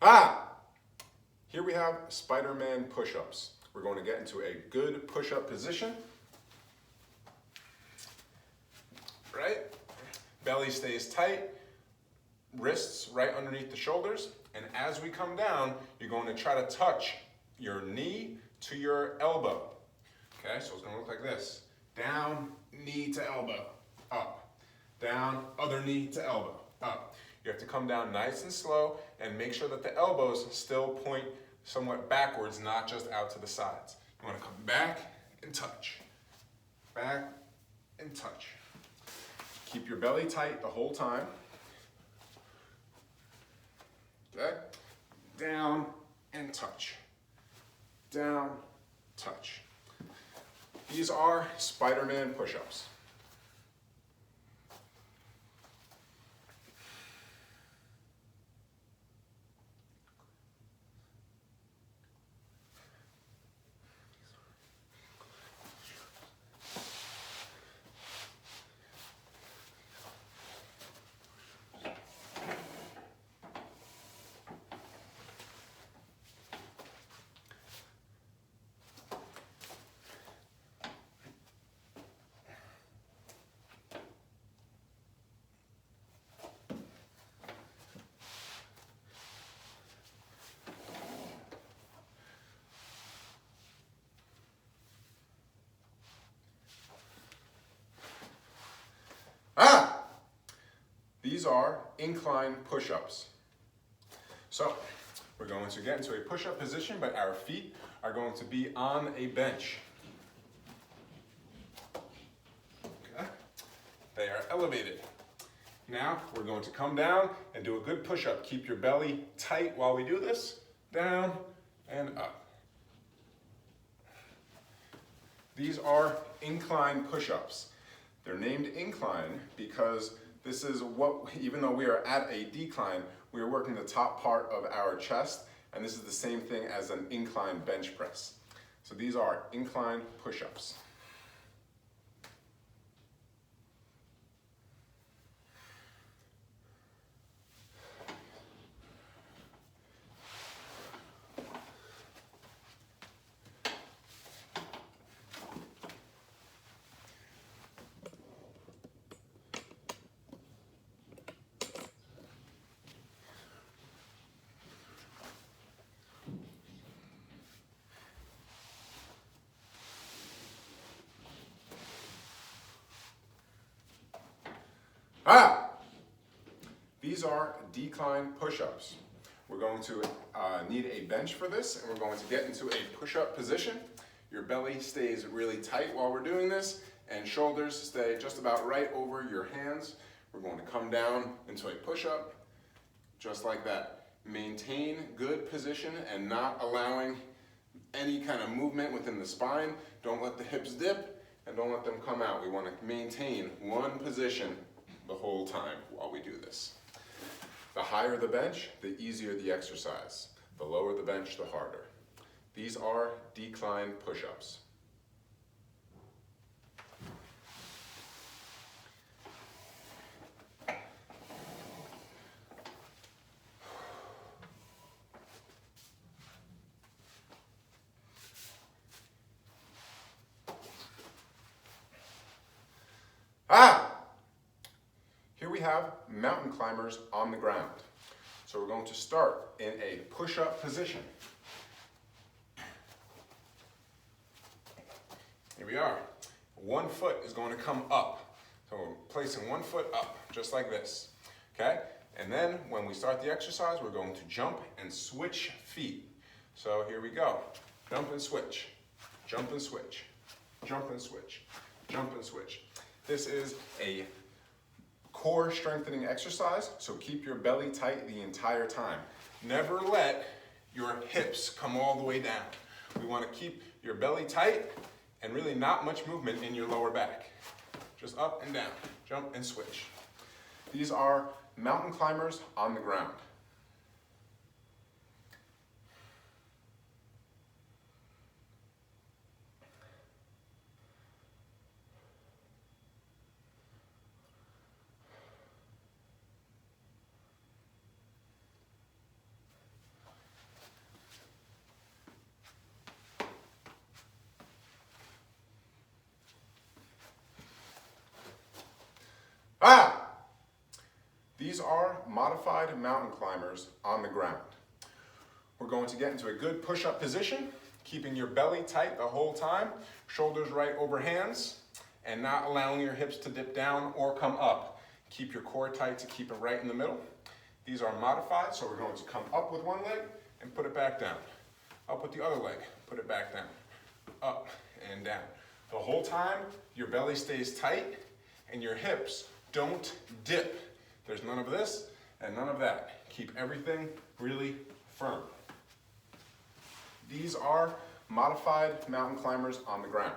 Ah! Here we have Spider-Man push-ups. We're going to get into a good push-up position. Right? Belly stays tight, wrists right underneath the shoulders, and as we come down, you're going to try to touch your knee to your elbow. Okay, so it's going to look like this. Down, knee to elbow, up. Down, other knee to elbow, up. You have to come down nice and slow and make sure that the elbows still point somewhat backwards, not just out to the sides. You want to come back and touch. Back and touch. Keep your belly tight the whole time. Okay? Down and touch. Down, touch. These are Spider-Man push-ups. These are incline push-ups. So we're going to get into a push-up position, but our feet are going to be on a bench. Okay. They are elevated. Now we're going to come down and do a good push-up. Keep your belly tight while we do this. Down and up. These are incline push-ups. They're named incline because this is what, even though we are at a decline, we are working the top part of our chest, and this is the same thing as an incline bench press. So these are incline push-ups. These are decline push-ups. We're going to need a bench for this, and we're going to get into a push-up position. Your belly stays really tight while we're doing this, and shoulders stay just about right over your hands. We're going to come down into a push-up, just like that. Maintain good position and not allowing any kind of movement within the spine. Don't let the hips dip, and don't let them come out. We want to maintain one position the whole time while we do this. The higher the bench, the easier the exercise. The lower the bench, the harder. These are decline push-ups. Here we have mountain climbers on the ground. So we're going to start in a push-up position. Here we are. One foot is going to come up. So we're placing one foot up, just like this. Okay? And then when we start the exercise, we're going to jump and switch feet. So here we go. Jump and switch. Jump and switch. Jump and switch. Jump and switch. This is a core strengthening exercise, so keep your belly tight the entire time. Never let your hips come all the way down. We want to keep your belly tight and really not much movement in your lower back. Just up and down, jump and switch. These are mountain climbers on the ground. climbers on the ground. We're going to get into a good push-up position, keeping your belly tight the whole time, shoulders right over hands, and not allowing your hips to dip down or come up. Keep your core tight to keep it right in the middle. These are modified, so we're going to come up with one leg and put it back down. Up with the other leg, put it back down. Up and down. The whole time, your belly stays tight and your hips don't dip. There's none of this and none of that. Keep everything really firm. These are modified mountain climbers on the ground.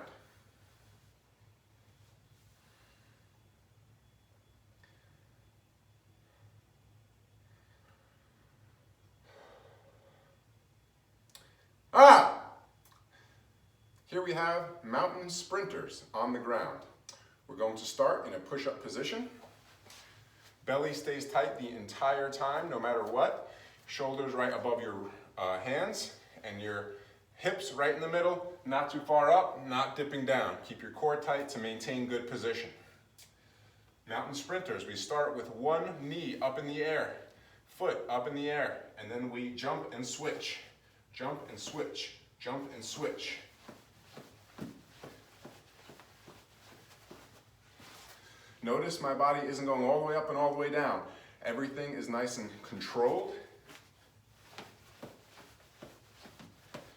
Here we have mountain sprinters on the ground. We're going to start in a push-up position. Belly stays tight the entire time, no matter what. Shoulders right above your hands, and your hips right in the middle, not too far up, not dipping down. Keep your core tight to maintain good position. Mountain sprinters, we start with one knee up in the air, foot up in the air, and then we jump and switch. Jump and switch, jump and switch. Notice my body isn't going all the way up and all the way down. Everything is nice and controlled.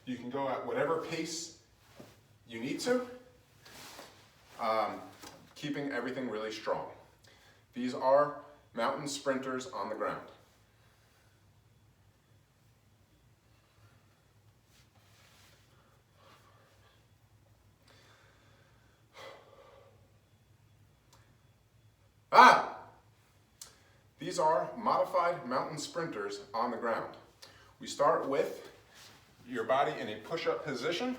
You can go at whatever pace you need to, keeping everything really strong. These are mountain sprinters on the ground. These are modified mountain sprinters on the ground. We start with your body in a push-up position.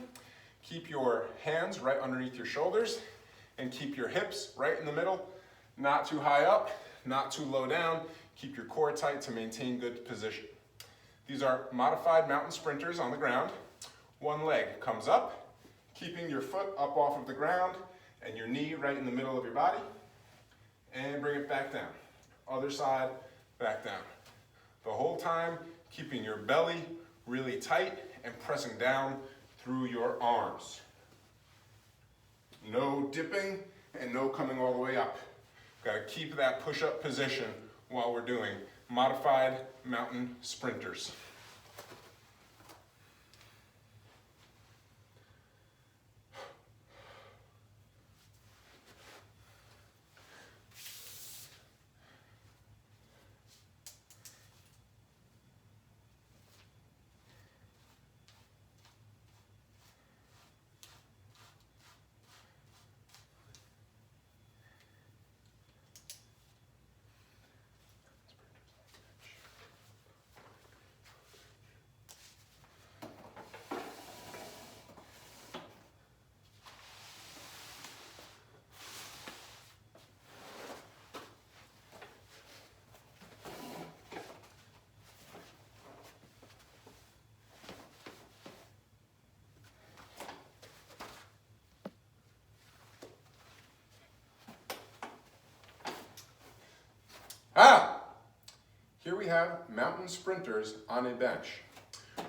Keep your hands right underneath your shoulders and keep your hips right in the middle, not too high up, not too low down. Keep your core tight to maintain good position. These are modified mountain sprinters on the ground. One leg comes up, keeping your foot up off of the ground and your knee right in the middle of your body, and bring it back down. Other side, back down. The whole time, keeping your belly really tight and pressing down through your arms. No dipping and no coming all the way up. Gotta keep that push-up position while we're doing modified mountain sprinters. Here we have mountain sprinters on a bench.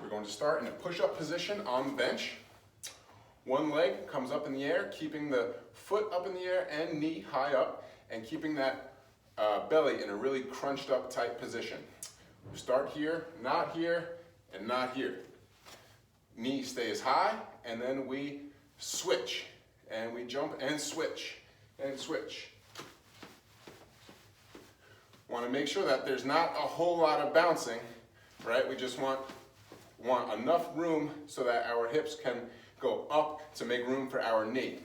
We're going to start in a push-up position on the bench. One leg comes up in the air, keeping the foot up in the air and knee high up, and keeping that belly in a really crunched up tight position. We start here, and not here. Knee stays high, and then we switch, and we jump and switch, and switch. Want to make sure that there's not a whole lot of bouncing, right? We just want enough room so that our hips can go up to make room for our knee.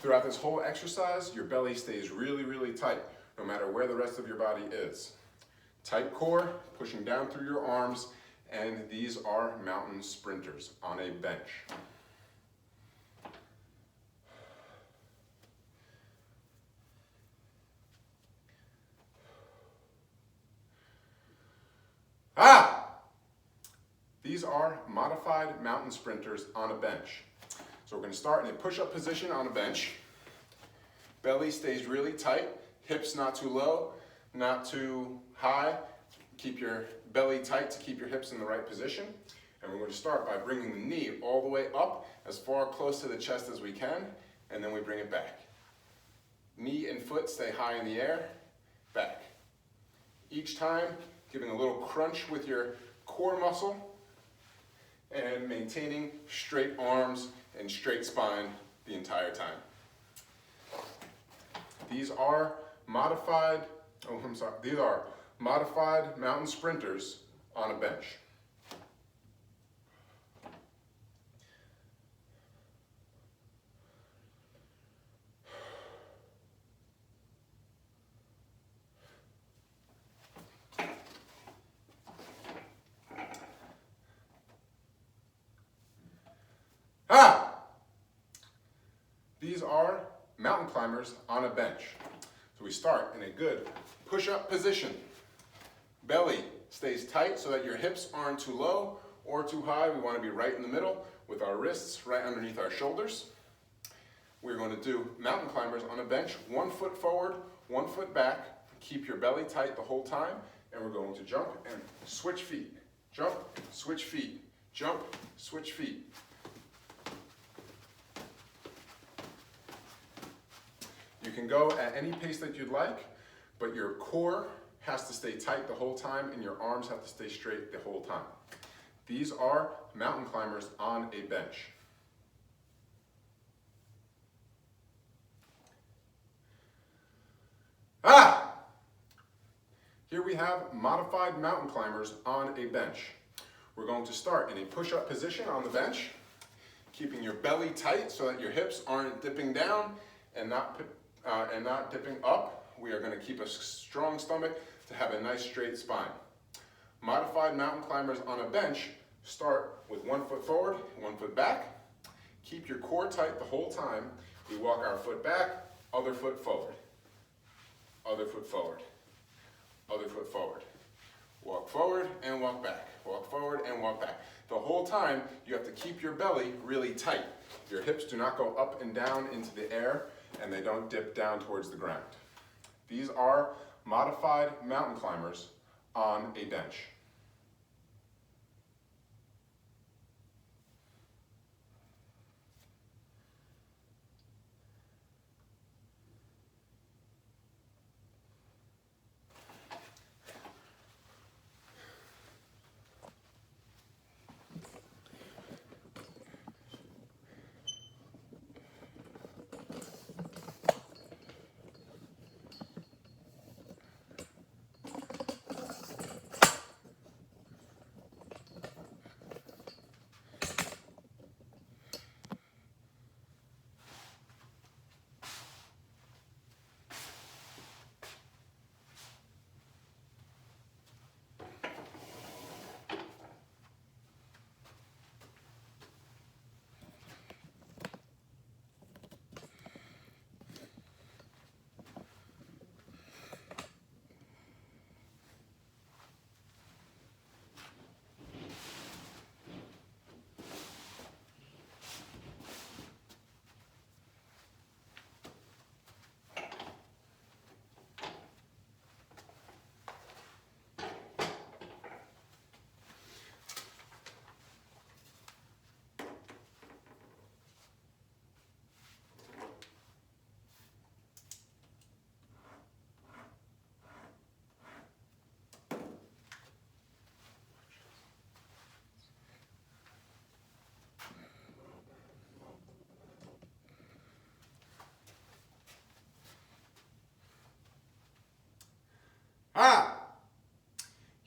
Throughout this whole exercise, your belly stays really, really tight, no matter where the rest of your body is. Tight core, pushing down through your arms, and these are mountain sprinters on a bench. These are modified mountain sprinters on a bench. So we're going to start in a push-up position on a bench. Belly stays really tight, hips not too low, not too high, Keep your belly tight to keep your hips in the right position. And we're going to start by bringing the knee all the way up as far close to the chest as we can, and then we bring it back. Knee and foot stay high in the air, back. Each time, giving a little crunch with your core muscle and maintaining straight arms and straight spine the entire time. These are modified mountain sprinters on a bench. These are mountain climbers on a bench. So we start in a good push-up position. Belly stays tight so that your hips aren't too low or too high. We want to be right in the middle with our wrists right underneath our shoulders. We're going to do mountain climbers on a bench, 1 foot forward, 1 foot back. Keep your belly tight the whole time, and we're going to jump and switch feet. Jump, switch feet. Jump, switch feet. You can go at any pace that you'd like, but your core has to stay tight the whole time and your arms have to stay straight the whole time. These are mountain climbers on a bench. Here we have modified mountain climbers on a bench. We're going to start in a push-up position on the bench, keeping your belly tight so that your hips aren't dipping down and not dipping up. We are going to keep a strong stomach to have a nice straight spine. Modified mountain climbers on a bench start with 1 foot forward, 1 foot back. Keep your core tight the whole time. We walk our foot back, other foot forward. Other foot forward. Other foot forward. Walk forward and walk back. Walk forward and walk back. The whole time you have to keep your belly really tight. Your hips do not go up and down into the air and they don't dip down towards the ground. These are modified mountain climbers on a bench.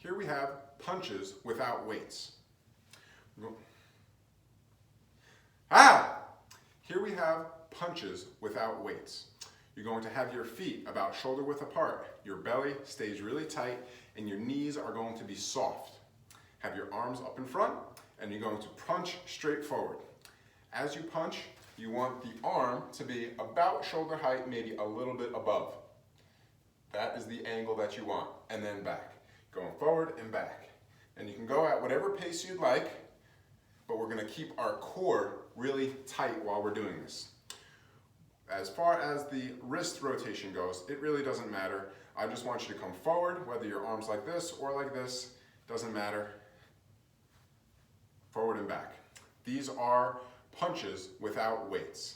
Here we have punches without weights. Here we have punches without weights. You're going to have your feet about shoulder width apart. Your belly stays really tight and your knees are going to be soft. Have your arms up in front and you're going to punch straight forward. As you punch, you want the arm to be about shoulder height, maybe a little bit above. That is the angle that you want. And then back. Going forward and back. And you can go at whatever pace you'd like, but we're going to keep our core really tight while we're doing this. As far as the wrist rotation goes, it really doesn't matter. I just want you to come forward, whether your arm's like this or like this, doesn't matter. Forward and back. These are punches without weights.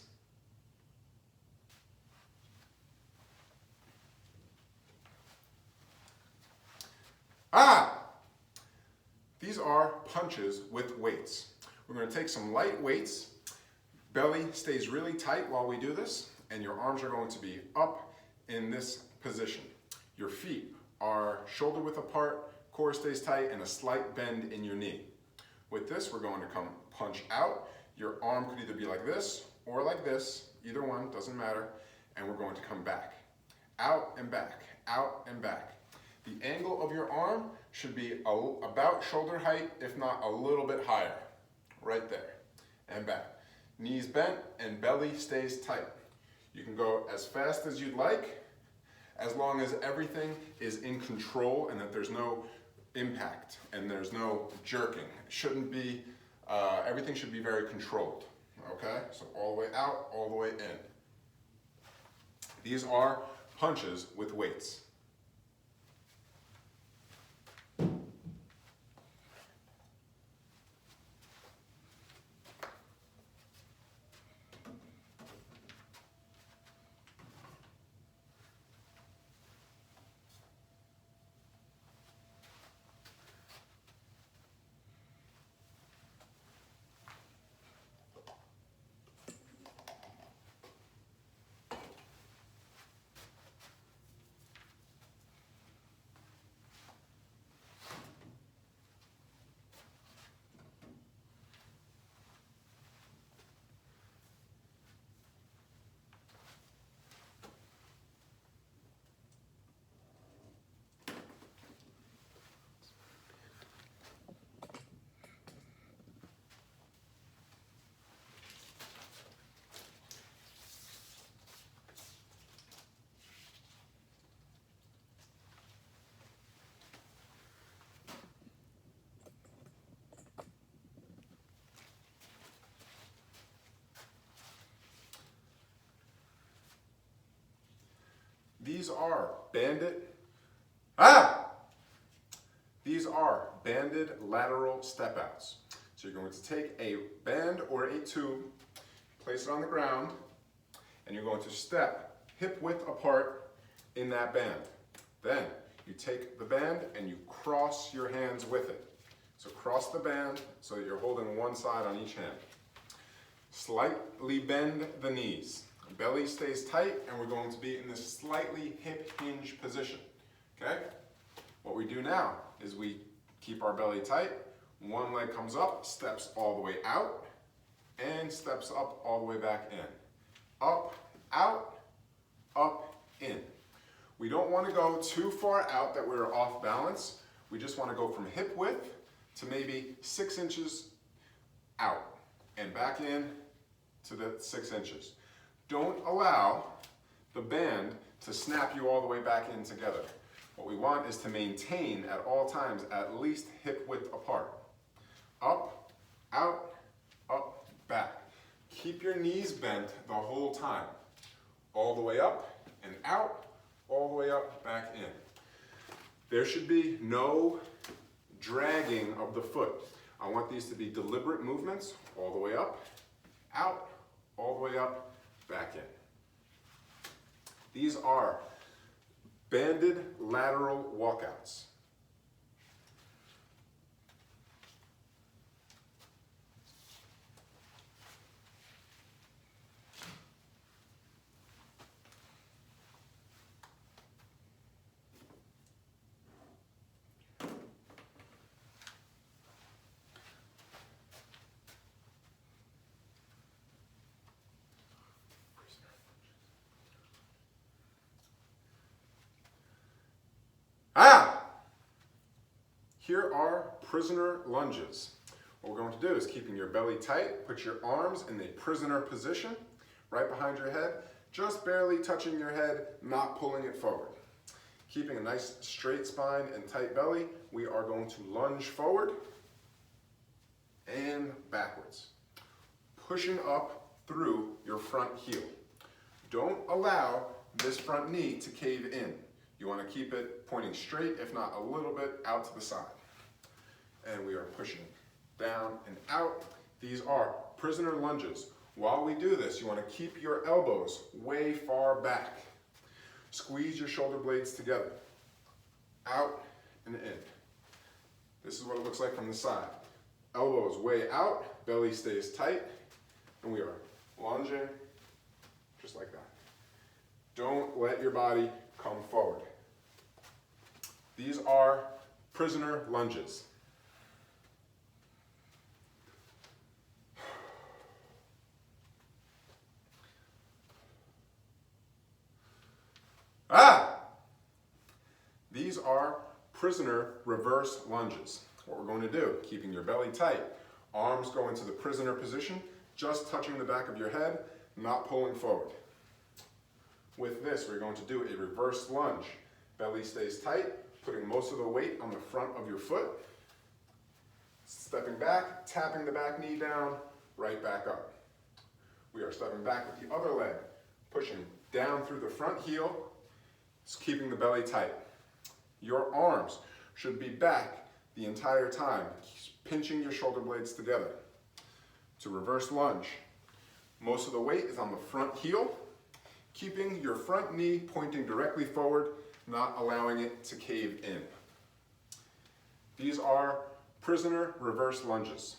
These are punches with weights. We're going to take some light weights. Belly stays really tight while we do this, and your arms are going to be up in this position. Your feet are shoulder width apart, core stays tight, and a slight bend in your knee. With this, we're going to come punch out. Your arm could either be like this or like this, either one, doesn't matter, and we're going to come back. Out and back, out and back. The angle of your arm should be about shoulder height, if not a little bit higher. Right there, and back. Knees bent and belly stays tight. You can go as fast as you'd like, as long as everything is in control and that there's no impact and there's no jerking. It shouldn't be, everything should be very controlled, okay? So all the way out, all the way in. These are punches with weights. These are banded lateral step outs. So you're going to take a band or a tube, place it on the ground, and you're going to step hip width apart in that band. Then you take the band and you cross your hands with it. So cross the band so that you're holding one side on each hand. Slightly bend the knees. Belly stays tight, and we're going to be in this slightly hip hinge position, okay? What we do now is we keep our belly tight, one leg comes up, steps all the way out, and steps up all the way back in. Up, out, up, in. We don't want to go too far out that we're off balance. We just want to go from hip width to maybe 6 inches out, and back in to the 6 inches. Don't allow the band to snap you all the way back in together. What we want is to maintain at all times at least hip width apart. Up, out, up, back. Keep your knees bent the whole time. All the way up and out, all the way up, back in. There should be no dragging of the foot. I want these to be deliberate movements, all the way up, out, all the way up, back in. These are banded lateral walkouts. Here are prisoner lunges. What we're going to do is keeping your belly tight, put your arms in the prisoner position, right behind your head, just barely touching your head, not pulling it forward. Keeping a nice straight spine and tight belly, we are going to lunge forward and backwards, pushing up through your front heel. Don't allow this front knee to cave in. You want to keep it pointing straight, if not a little bit out to the side. And we are pushing down and out. These are prisoner lunges. While we do this, you want to keep your elbows way far back. Squeeze your shoulder blades together. Out and in. This is what it looks like from the side. Elbows way out, belly stays tight, and we are lunging just like that. Don't let your body come forward. These are prisoner lunges. These are prisoner reverse lunges. What we're going to do, keeping your belly tight, arms go into the prisoner position, just touching the back of your head, not pulling forward. With this, we're going to do a reverse lunge. Belly stays tight, putting most of the weight on the front of your foot. Stepping back, tapping the back knee down, right back up. We are stepping back with the other leg, pushing down through the front heel, keeping the belly tight. Your arms should be back the entire time, pinching your shoulder blades together. To reverse lunge, most of the weight is on the front heel, keeping your front knee pointing directly forward, not allowing it to cave in. These are prisoner reverse lunges.